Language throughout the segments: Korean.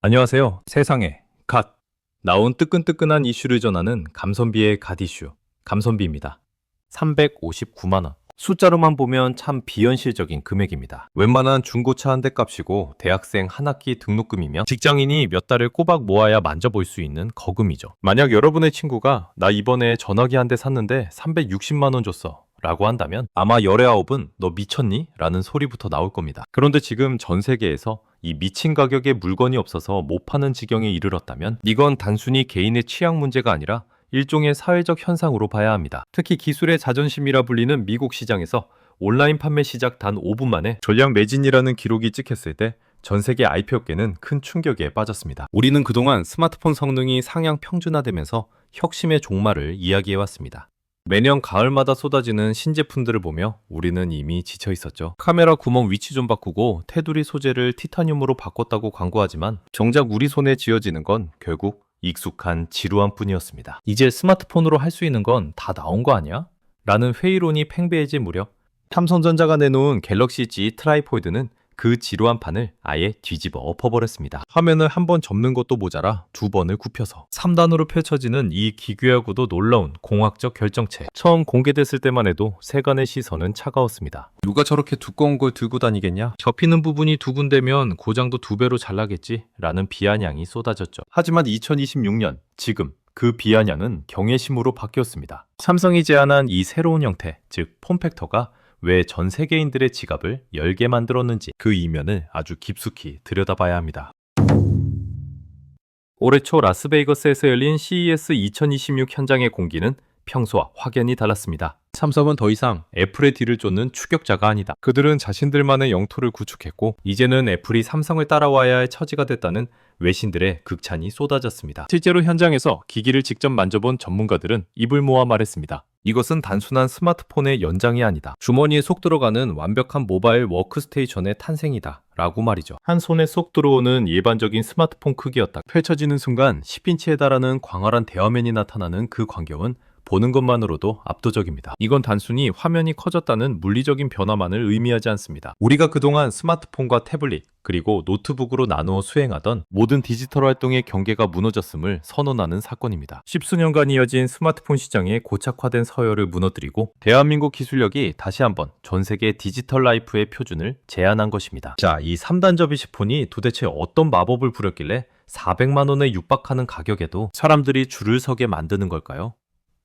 안녕하세요. 세상에 갓 나온 뜨끈뜨끈한 이슈를 전하는 감선비의 갓 이슈 감선비입니다. 359만 원. 숫자로만 보면 참 비현실적인 금액입니다. 웬만한 중고차 한 대 값이고 대학생 한 학기 등록금이면 직장인이 몇 달을 꼬박 모아야 만져볼 수 있는 거금이죠. 만약 여러분의 친구가 나 이번에 전화기 한 대 샀는데 360만 원 줬어 라고 한다면 아마 열애아홉은 너 미쳤니? 라는 소리부터 나올 겁니다. 그런데 지금 전 세계에서 이 미친 가격에 물건이 없어서 못 파는 지경에 이르렀다면 이건 단순히 개인의 취향 문제가 아니라 일종의 사회적 현상으로 봐야 합니다. 특히 기술의 자존심이라 불리는 미국 시장에서 온라인 판매 시작 단 5분 만에 전량 매진이라는 기록이 찍혔을 때 전 세계 IP 업계는 큰 충격에 빠졌습니다. 우리는 그동안 스마트폰 성능이 상향 평준화되면서 혁신의 종말을 이야기해왔습니다. 매년 가을마다 쏟아지는 신제품들을 보며 우리는 이미 지쳐 있었죠. 카메라 구멍 위치 좀 바꾸고 테두리 소재를 티타늄으로 바꿨다고 광고하지만 정작 우리 손에 쥐어지는 건 결국 익숙한 지루함 뿐이었습니다. 이제 스마트폰으로 할 수 있는 건 다 나온 거 아니야? 라는 회의론이 팽배해질 무렵 삼성전자가 내놓은 갤럭시 G 트라이폴드는 그 지루한 판을 아예 뒤집어 엎어버렸습니다. 화면을 한 번 접는 것도 모자라 두 번을 굽혀서 3단으로 펼쳐지는 이 기괴하고도 놀라운 공학적 결정체. 처음 공개됐을 때만 해도 세간의 시선은 차가웠습니다. 누가 저렇게 두꺼운 걸 들고 다니겠냐? 접히는 부분이 두 군데면 고장도 두 배로 잘 나겠지? 라는 비아냥이 쏟아졌죠. 하지만 2026년 지금 그 비아냥은 경외심으로 바뀌었습니다. 삼성이 제안한 이 새로운 형태, 즉 폼팩터가 왜 전 세계인들의 지갑을 열게 만들었는지 그 이면을 아주 깊숙이 들여다봐야 합니다. 올해 초 라스베이거스에서 열린 CES 2026 현장의 공기는 평소와 확연히 달랐습니다. 삼성은 더 이상 애플의 뒤를 쫓는 추격자가 아니다. 그들은 자신들만의 영토를 구축했고 이제는 애플이 삼성을 따라와야 할 처지가 됐다는 외신들의 극찬이 쏟아졌습니다. 실제로 현장에서 기기를 직접 만져본 전문가들은 입을 모아 말했습니다. 이것은 단순한 스마트폰의 연장이 아니다. 주머니에 속 들어가는 완벽한 모바일 워크스테이션의 탄생이다. 라고 말이죠. 한 손에 쏙 들어오는 일반적인 스마트폰 크기였다. 펼쳐지는 순간 10인치에 달하는 광활한 대화면이 나타나는 그 광경은 보는 것만으로도 압도적입니다. 이건 단순히 화면이 커졌다는 물리적인 변화만을 의미하지 않습니다. 우리가 그동안 스마트폰과 태블릿, 그리고 노트북으로 나누어 수행하던 모든 디지털 활동의 경계가 무너졌음을 선언하는 사건입니다. 십수년간 이어진 스마트폰 시장의 고착화된 서열을 무너뜨리고 대한민국 기술력이 다시 한번 전 세계 디지털 라이프의 표준을 제안한 것입니다. 자, 이 3단 접이식폰이 도대체 어떤 마법을 부렸길래 400만 원에 육박하는 가격에도 사람들이 줄을 서게 만드는 걸까요?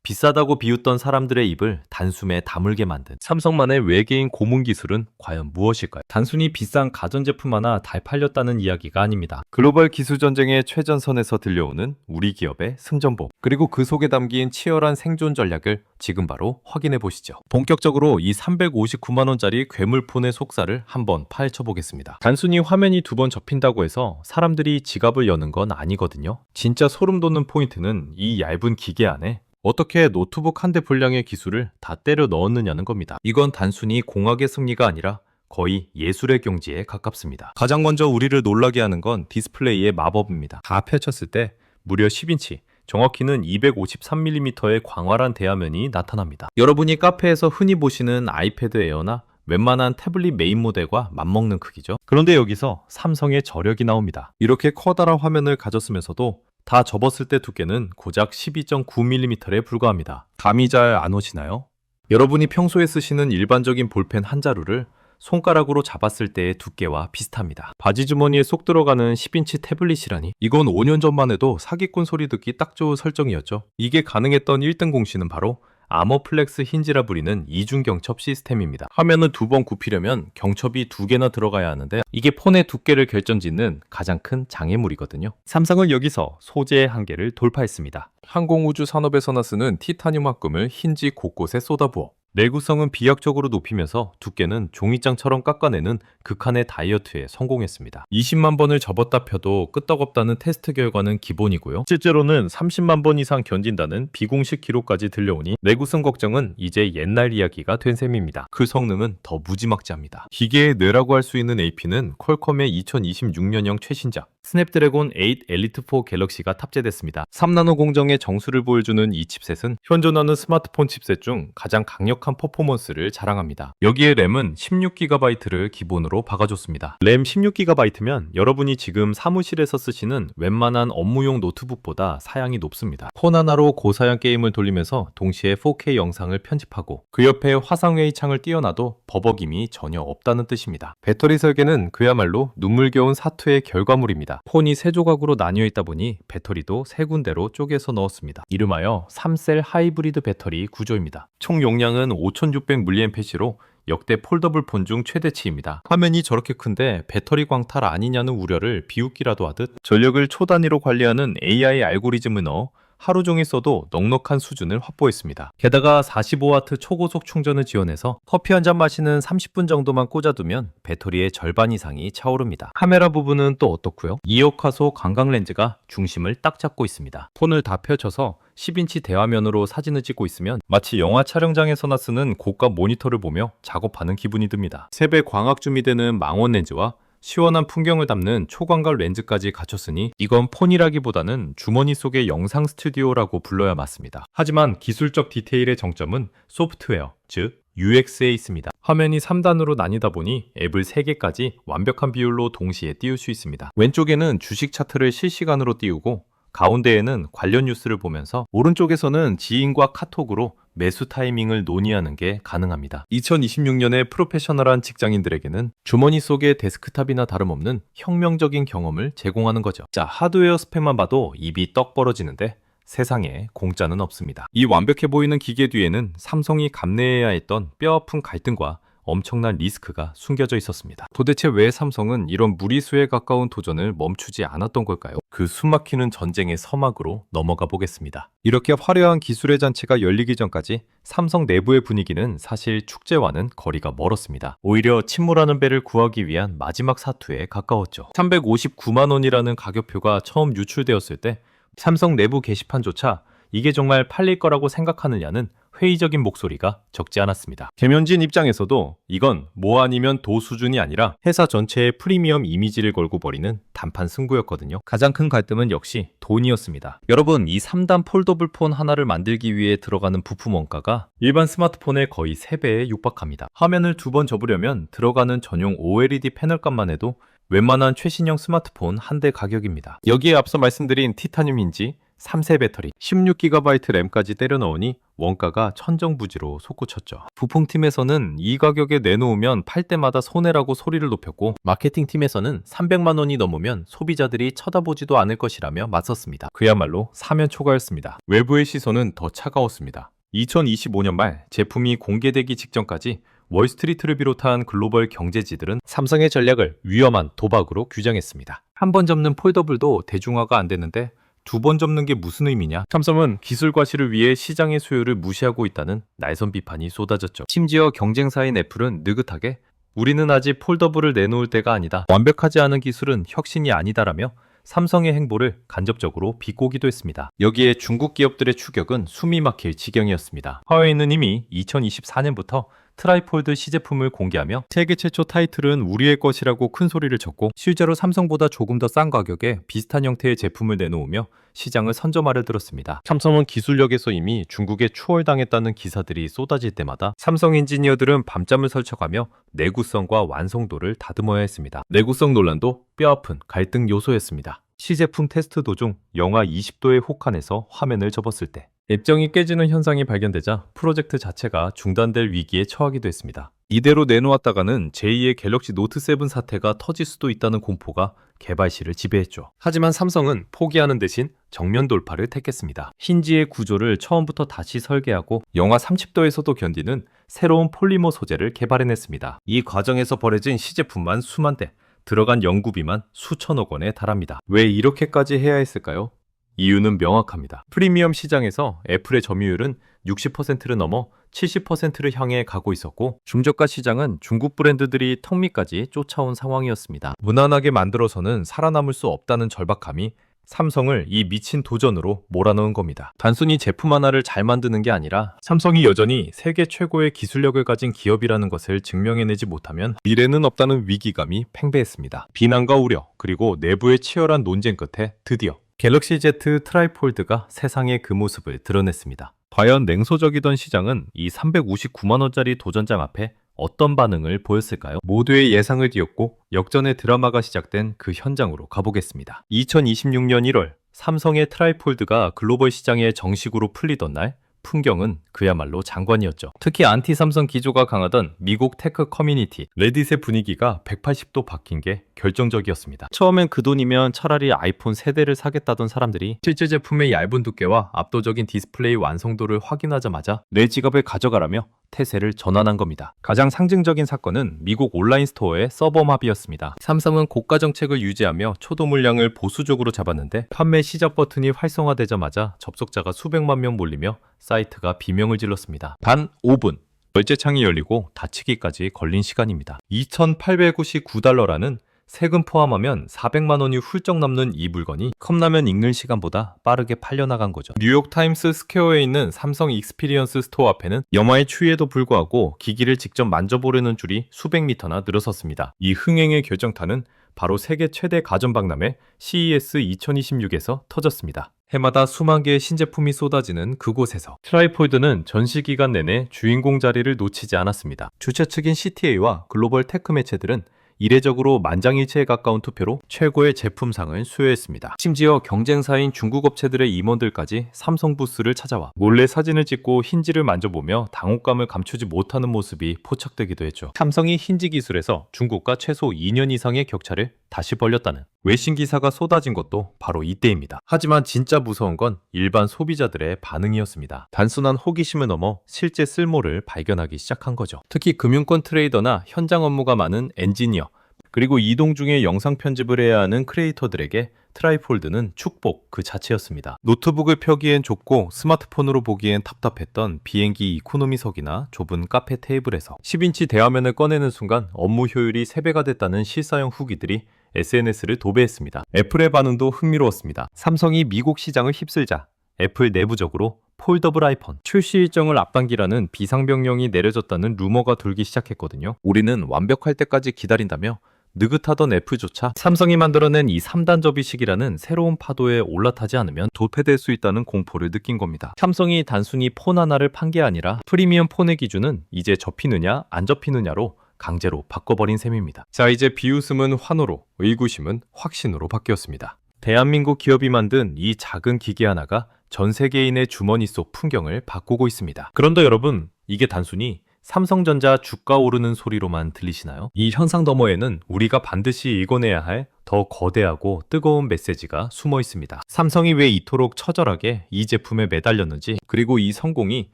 비싸다고 비웃던 사람들의 입을 단숨에 다물게 만든 삼성만의 외계인 고문 기술은 과연 무엇일까요? 단순히 비싼 가전제품 하나 잘 팔렸다는 이야기가 아닙니다. 글로벌 기술 전쟁의 최전선에서 들려오는 우리 기업의 승전보, 그리고 그 속에 담긴 치열한 생존 전략을 지금 바로 확인해 보시죠. 본격적으로 이 359만 원짜리 괴물폰의 속살을 한번 파헤쳐 보겠습니다. 단순히 화면이 두 번 접힌다고 해서 사람들이 지갑을 여는 건 아니거든요. 진짜 소름 돋는 포인트는 이 얇은 기계 안에 어떻게 노트북 한 대 분량의 기술을 다 때려 넣었느냐는 겁니다. 이건 단순히 공학의 승리가 아니라 거의 예술의 경지에 가깝습니다. 가장 먼저 우리를 놀라게 하는 건 디스플레이의 마법입니다. 다 펼쳤을 때 무려 10인치, 정확히는 253mm의 광활한 대화면이 나타납니다. 여러분이 카페에서 흔히 보시는 아이패드 에어나 웬만한 태블릿 메인 모델과 맞먹는 크기죠. 그런데 여기서 삼성의 저력이 나옵니다. 이렇게 커다란 화면을 가졌으면서도 다 접었을 때 두께는 고작 12.9mm에 불과합니다. 감이 잘 안 오시나요? 여러분이 평소에 쓰시는 일반적인 볼펜 한 자루를 손가락으로 잡았을 때의 두께와 비슷합니다. 바지 주머니에 쏙 들어가는 10인치 태블릿이라니, 이건 5년 전만 해도 사기꾼 소리 듣기 딱 좋은 설정이었죠. 이게 가능했던 1등 공신은 바로 아머플렉스 힌지라 부리는 이중 경첩 시스템입니다. 화면을 두 번 굽히려면 경첩이 두 개나 들어가야 하는데 이게 폰의 두께를 결정짓는 가장 큰 장애물이거든요. 삼성은 여기서 소재의 한계를 돌파했습니다. 항공우주 산업에서나 쓰는 티타늄 합금을 힌지 곳곳에 쏟아부어 내구성은 비약적으로 높이면서 두께는 종이장처럼 깎아내는 극한의 다이어트에 성공했습니다. 20만 번을 접었다 펴도 끄떡없다는 테스트 결과는 기본이고요. 실제로는 30만 번 이상 견딘다는 비공식 기록까지 들려오니 내구성 걱정은 이제 옛날 이야기가 된 셈입니다. 그 성능은 더 무지막지합니다. 기계의 뇌라고 할 수 있는 AP는 퀄컴의 2026년형 최신작 스냅드래곤 8 엘리트 4 갤럭시가 탑재됐습니다. 3나노 공정의 정수를 보여주는 이 칩셋은 현존하는 스마트폰 칩셋 중 가장 강력한 퍼포먼스를 자랑합니다. 여기에 램은 16GB를 기본으로 박아줬습니다. 램 16GB면 여러분이 지금 사무실에서 쓰시는 웬만한 업무용 노트북보다 사양이 높습니다. 폰 하나로 고사양 게임을 돌리면서 동시에 4K 영상을 편집하고 그 옆에 화상회의 창을 띄워놔도 버벅임이 전혀 없다는 뜻입니다. 배터리 설계는 그야말로 눈물겨운 사투의 결과물입니다. 폰이 세 조각으로 나뉘어 있다 보니 배터리도 세 군데로 쪼개서 넣었습니다. 이름하여 3셀 하이브리드 배터리 구조입니다. 총 용량은 5600mAh로 역대 폴더블 폰 중 최대치입니다. 화면이 저렇게 큰데 배터리 광탈 아니냐는 우려를 비웃기라도 하듯 전력을 초 단위로 관리하는 AI 알고리즘을 넣어 하루 종일 써도 넉넉한 수준을 확보했습니다. 게다가 45W 초고속 충전을 지원해서 커피 한 잔 마시는 30분 정도만 꽂아두면 배터리의 절반 이상이 차오릅니다. 카메라 부분은 또 어떻고요? 2억 화소 광각 렌즈가 중심을 딱 잡고 있습니다. 폰을 다 펼쳐서 10인치 대화면으로 사진을 찍고 있으면 마치 영화 촬영장에서나 쓰는 고가 모니터를 보며 작업하는 기분이 듭니다. 3배 광학 줌이 되는 망원 렌즈와 시원한 풍경을 담는 초광각 렌즈까지 갖췄으니 이건 폰이라기보다는 주머니 속의 영상 스튜디오라고 불러야 맞습니다. 하지만 기술적 디테일의 정점은 소프트웨어, 즉 UX에 있습니다. 화면이 3단으로 나뉘다 보니 앱을 3개까지 완벽한 비율로 동시에 띄울 수 있습니다. 왼쪽에는 주식 차트를 실시간으로 띄우고 가운데에는 관련 뉴스를 보면서 오른쪽에서는 지인과 카톡으로 매수 타이밍을 논의하는 게 가능합니다. 2026년의 프로페셔널한 직장인들에게는 주머니 속의 데스크탑이나 다름없는 혁명적인 경험을 제공하는 거죠. 자, 하드웨어 스펙만 봐도 입이 떡 벌어지는데 세상에 공짜는 없습니다. 이 완벽해 보이는 기계 뒤에는 삼성이 감내해야 했던 뼈아픈 갈등과 엄청난 리스크가 숨겨져 있었습니다. 도대체 왜 삼성은 이런 무리수에 가까운 도전을 멈추지 않았던 걸까요? 그 숨막히는 전쟁의 서막으로 넘어가 보겠습니다. 이렇게 화려한 기술의 잔치가 열리기 전까지 삼성 내부의 분위기는 사실 축제와는 거리가 멀었습니다. 오히려 침몰하는 배를 구하기 위한 마지막 사투에 가까웠죠. 359만 원이라는 가격표가 처음 유출되었을 때 삼성 내부 게시판조차 이게 정말 팔릴 거라고 생각하느냐는 회의적인 목소리가 적지 않았습니다. 개면진 입장에서도 이건 뭐 아니면 도 수준이 아니라 회사 전체의 프리미엄 이미지를 걸고 벌이는 단판 승부였거든요. 가장 큰 갈등은 역시 돈이었습니다. 여러분, 이 3단 폴더블 폰 하나를 만들기 위해 들어가는 부품 원가가 일반 스마트폰의 거의 3배에 육박합니다. 화면을 2번 접으려면 들어가는 전용 OLED 패널 값만 해도 웬만한 최신형 스마트폰 한 대 가격입니다. 여기에 앞서 말씀드린 티타늄 힌지, 3세 배터리, 16GB 램까지 때려 넣으니 원가가 천정부지로 솟구쳤죠. 부품팀에서는 이 가격에 내놓으면 팔 때마다 손해라고 소리를 높였고 마케팅팀에서는 300만 원이 넘으면 소비자들이 쳐다보지도 않을 것이라며 맞섰습니다. 그야말로 사면초가였습니다. 외부의 시선은 더 차가웠습니다. 2025년 말 제품이 공개되기 직전까지 월스트리트를 비롯한 글로벌 경제지들은 삼성의 전략을 위험한 도박으로 규정했습니다. 한 번 접는 폴더블도 대중화가 안 됐는데 2번 접는 게 무슨 의미냐? 삼성은 기술 과시를 위해 시장의 수요를 무시하고 있다는 날선 비판이 쏟아졌죠. 심지어 경쟁사인 애플은 느긋하게 우리는 아직 폴더블을 내놓을 때가 아니다. 완벽하지 않은 기술은 혁신이 아니다라며 삼성의 행보를 간접적으로 비꼬기도 했습니다. 여기에 중국 기업들의 추격은 숨이 막힐 지경이었습니다. 화웨이는 이미 2024년부터 트라이폴드 시제품을 공개하며 세계 최초 타이틀은 우리의 것이라고 큰 소리를 쳤고 실제로 삼성보다 조금 더 싼 가격에 비슷한 형태의 제품을 내놓으며 시장을 선점하려 들었습니다. 삼성은 기술력에서 이미 중국에 추월당했다는 기사들이 쏟아질 때마다 삼성 엔지니어들은 밤잠을 설쳐가며 내구성과 완성도를 다듬어야 했습니다. 내구성 논란도 뼈아픈 갈등 요소였습니다. 시제품 테스트 도중 영하 20도의 혹한에서 화면을 접었을 때 앱정이 깨지는 현상이 발견되자 프로젝트 자체가 중단될 위기에 처하기도 했습니다. 이대로 내놓았다가는 제2의 갤럭시 노트 7 사태가 터질 수도 있다는 공포가 개발실을 지배했죠. 하지만 삼성은 포기하는 대신 정면 돌파를 택했습니다. 힌지의 구조를 처음부터 다시 설계하고 영하 30도에서도 견디는 새로운 폴리머 소재를 개발해냈습니다. 이 과정에서 벌어진 시제품만 수만 대, 들어간 연구비만 수천억 원에 달합니다. 왜 이렇게까지 해야 했을까요? 이유는 명확합니다. 프리미엄 시장에서 애플의 점유율은 60%를 넘어 70%를 향해 가고 있었고 중저가 시장은 중국 브랜드들이 턱밑까지 쫓아온 상황이었습니다. 무난하게 만들어서는 살아남을 수 없다는 절박함이 삼성을 이 미친 도전으로 몰아넣은 겁니다. 단순히 제품 하나를 잘 만드는 게 아니라 삼성이 여전히 세계 최고의 기술력을 가진 기업이라는 것을 증명해내지 못하면 미래는 없다는 위기감이 팽배했습니다. 비난과 우려, 그리고 내부의 치열한 논쟁 끝에 드디어 갤럭시 Z 트라이폴드가 세상에 그 모습을 드러냈습니다. 과연 냉소적이던 시장은 이 359만원짜리 도전장 앞에 어떤 반응을 보였을까요? 모두의 예상을 뒤엎고 역전의 드라마가 시작된 그 현장으로 가보겠습니다. 2026년 1월 삼성의 트라이폴드가 글로벌 시장에 정식으로 풀리던 날 풍경은 그야말로 장관이었죠. 특히 안티 삼성 기조가 강하던 미국 테크 커뮤니티 레딧의 분위기가 180도 바뀐 게 결정적이었습니다. 처음엔 그 돈이면 차라리 아이폰 세대를 사겠다던 사람들이 실제 제품의 얇은 두께와 압도적인 디스플레이 완성도를 확인하자마자 내 지갑을 가져가라며 태세를 전환한 겁니다. 가장 상징적인 사건은 미국 온라인 스토어의 서버 마비였습니다. 삼성은 고가 정책을 유지하며 초도 물량을 보수적으로 잡았는데 판매 시작 버튼이 활성화되자마자 접속자가 수백만 명 몰리며 사이트가 비명을 질렀습니다. 단 5분 결제창이 열리고 닫히기까지 걸린 시간입니다. 2,899달러라는 세금 포함하면 400만 원이 훌쩍 넘는 이 물건이 컵라면 익는 시간보다 빠르게 팔려나간 거죠. 뉴욕타임스 스퀘어에 있는 삼성 익스피리언스 스토어 앞에는 염화의 추위에도 불구하고 기기를 직접 만져보려는 줄이 수백 미터나 늘어섰습니다. 이 흥행의 결정타는 바로 세계 최대 가전박람회 CES 2026에서 터졌습니다. 해마다 수만 개의 신제품이 쏟아지는 그곳에서 트라이폴드는 전시 기간 내내 주인공 자리를 놓치지 않았습니다. 주최 측인 CTA와 글로벌 테크 매체들은 이례적으로 만장일치에 가까운 투표로 최고의 제품상을 수여했습니다. 심지어 경쟁사인 중국 업체들의 임원들까지 삼성 부스를 찾아와 몰래 사진을 찍고 힌지를 만져보며 당혹감을 감추지 못하는 모습이 포착되기도 했죠. 삼성이 힌지 기술에서 중국과 최소 2년 이상의 격차를 다시 벌렸다는 외신 기사가 쏟아진 것도 바로 이때입니다. 하지만 진짜 무서운 건 일반 소비자들의 반응이었습니다. 단순한 호기심을 넘어 실제 쓸모를 발견하기 시작한 거죠. 특히 금융권 트레이더나 현장 업무가 많은 엔지니어, 그리고 이동 중에 영상 편집을 해야 하는 크리에이터들에게 트라이폴드는 축복 그 자체였습니다. 노트북을 펴기엔 좁고 스마트폰으로 보기엔 답답했던 비행기 이코노미석이나 좁은 카페 테이블에서 10인치 대화면을 꺼내는 순간 업무 효율이 3배가 됐다는 실사용 후기들이 SNS를 도배했습니다. 애플의 반응도 흥미로웠습니다. 삼성이 미국 시장을 휩쓸자 애플 내부적으로 폴더블 아이폰 출시 일정을 앞당기라는 비상명령이 내려졌다는 루머가 돌기 시작했거든요. 우리는 완벽할 때까지 기다린다며 느긋하던 애플조차 삼성이 만들어낸 이 3단 접이식이라는 새로운 파도에 올라타지 않으면 도태될 수 있다는 공포를 느낀 겁니다. 삼성이 단순히 폰 하나를 판 게 아니라 프리미엄 폰의 기준은 이제 접히느냐 안 접히느냐로 강제로 바꿔버린 셈입니다. 자, 이제 비웃음은 환호로, 의구심은 확신으로 바뀌었습니다. 대한민국 기업이 만든 이 작은 기계 하나가 전 세계인의 주머니 속 풍경을 바꾸고 있습니다. 그런데 여러분, 이게 단순히 삼성전자 주가 오르는 소리로만 들리시나요? 이 현상 너머에는 우리가 반드시 읽어내야 할 더 거대하고 뜨거운 메시지가 숨어 있습니다. 삼성이 왜 이토록 처절하게 이 제품에 매달렸는지, 그리고 이 성공이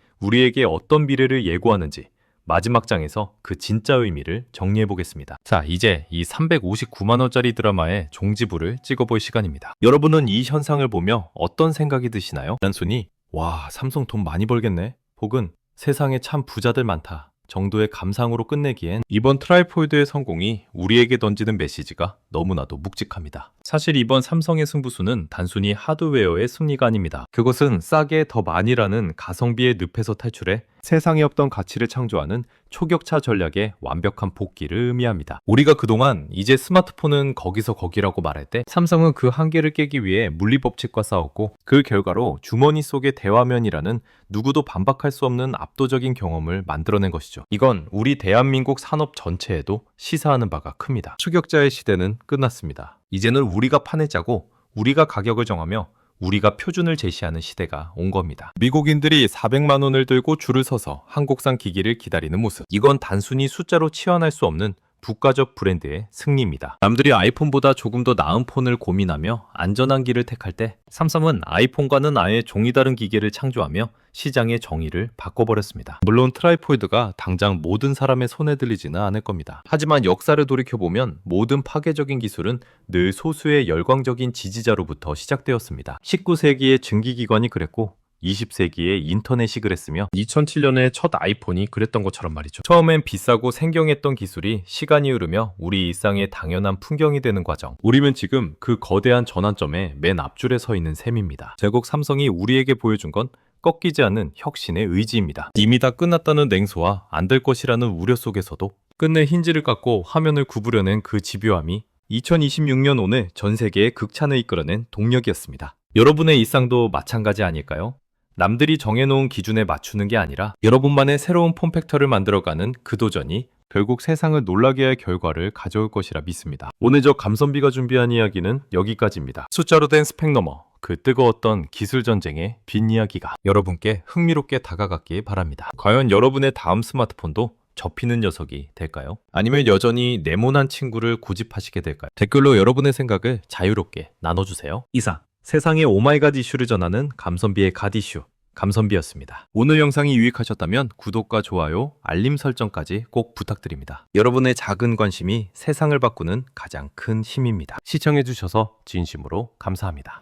우리에게 어떤 미래를 예고하는지 마지막 장에서 그 진짜 의미를 정리해 보겠습니다. 자, 이제 이 359만원짜리 드라마의 종지부를 찍어볼 시간입니다. 여러분은 이 현상을 보며 어떤 생각이 드시나요? 단순히 와, 삼성 돈 많이 벌겠네, 혹은 세상에 참 부자들 많다 정도의 감상으로 끝내기엔 이번 트라이폴드의 성공이 우리에게 던지는 메시지가 너무나도 묵직합니다. 사실 이번 삼성의 승부수는 단순히 하드웨어의 승리가 아닙니다. 그것은 싸게 더 많이라는 가성비의 늪에서 탈출해 세상에 없던 가치를 창조하는 초격차 전략의 완벽한 복귀를 의미합니다. 우리가 그동안 이제 스마트폰은 거기서 거기라고 말할 때 삼성은 그 한계를 깨기 위해 물리법칙과 싸웠고, 그 결과로 주머니 속의 대화면이라는 누구도 반박할 수 없는 압도적인 경험을 만들어낸 것이죠. 이건 우리 대한민국 산업 전체에도 시사하는 바가 큽니다. 추격자의 시대는 끝났습니다. 이제는 우리가 판을 짜고 우리가 가격을 정하며 우리가 표준을 제시하는 시대가 온 겁니다. 미국인들이 400만 원을 들고 줄을 서서 한국산 기기를 기다리는 모습. 이건 단순히 숫자로 치환할 수 없는 국가적 브랜드의 승리입니다. 남들이 아이폰보다 조금 더 나은 폰을 고민하며 안전한 길을 택할 때 삼성은 아이폰과는 아예 종이 다른 기계를 창조하며 시장의 정의를 바꿔버렸습니다. 물론 트라이폴드가 당장 모든 사람의 손에 들리지는 않을 겁니다. 하지만 역사를 돌이켜보면 모든 파괴적인 기술은 늘 소수의 열광적인 지지자로부터 시작되었습니다. 19세기의 증기기관이 그랬고, 20세기의 인터넷이 그랬으며 2007년에 첫 아이폰이 그랬던 것처럼 말이죠. 처음엔 비싸고 생경했던 기술이 시간이 흐르며 우리 일상의 당연한 풍경이 되는 과정. 우리는 지금 그 거대한 전환점의 맨 앞줄에 서 있는 셈입니다. 제국 삼성이 우리에게 보여준 건 꺾이지 않는 혁신의 의지입니다. 이미 다 끝났다는 냉소와 안 될 것이라는 우려 속에서도 끝내 힌지를 깎고 화면을 구부려낸 그 집요함이 2026년 오늘 전 세계의 극찬을 이끌어낸 동력이었습니다. 여러분의 일상도 마찬가지 아닐까요? 남들이 정해놓은 기준에 맞추는 게 아니라 여러분만의 새로운 폼팩터를 만들어가는 그 도전이 결국 세상을 놀라게 할 결과를 가져올 것이라 믿습니다. 오늘 저 감선비가 준비한 이야기는 여기까지입니다. 숫자로 된 스펙 너머 그 뜨거웠던 기술 전쟁의 뒷이야기가 여러분께 흥미롭게 다가갔길 바랍니다. 과연 여러분의 다음 스마트폰도 접히는 녀석이 될까요? 아니면 여전히 네모난 친구를 고집하시게 될까요? 댓글로 여러분의 생각을 자유롭게 나눠주세요. 이상 세상의 오마이갓 이슈를 전하는 감선비의 갓 이슈 감선비였습니다. 오늘 영상이 유익하셨다면 구독과 좋아요, 알림 설정까지 꼭 부탁드립니다. 여러분의 작은 관심이 세상을 바꾸는 가장 큰 힘입니다. 시청해주셔서 진심으로 감사합니다.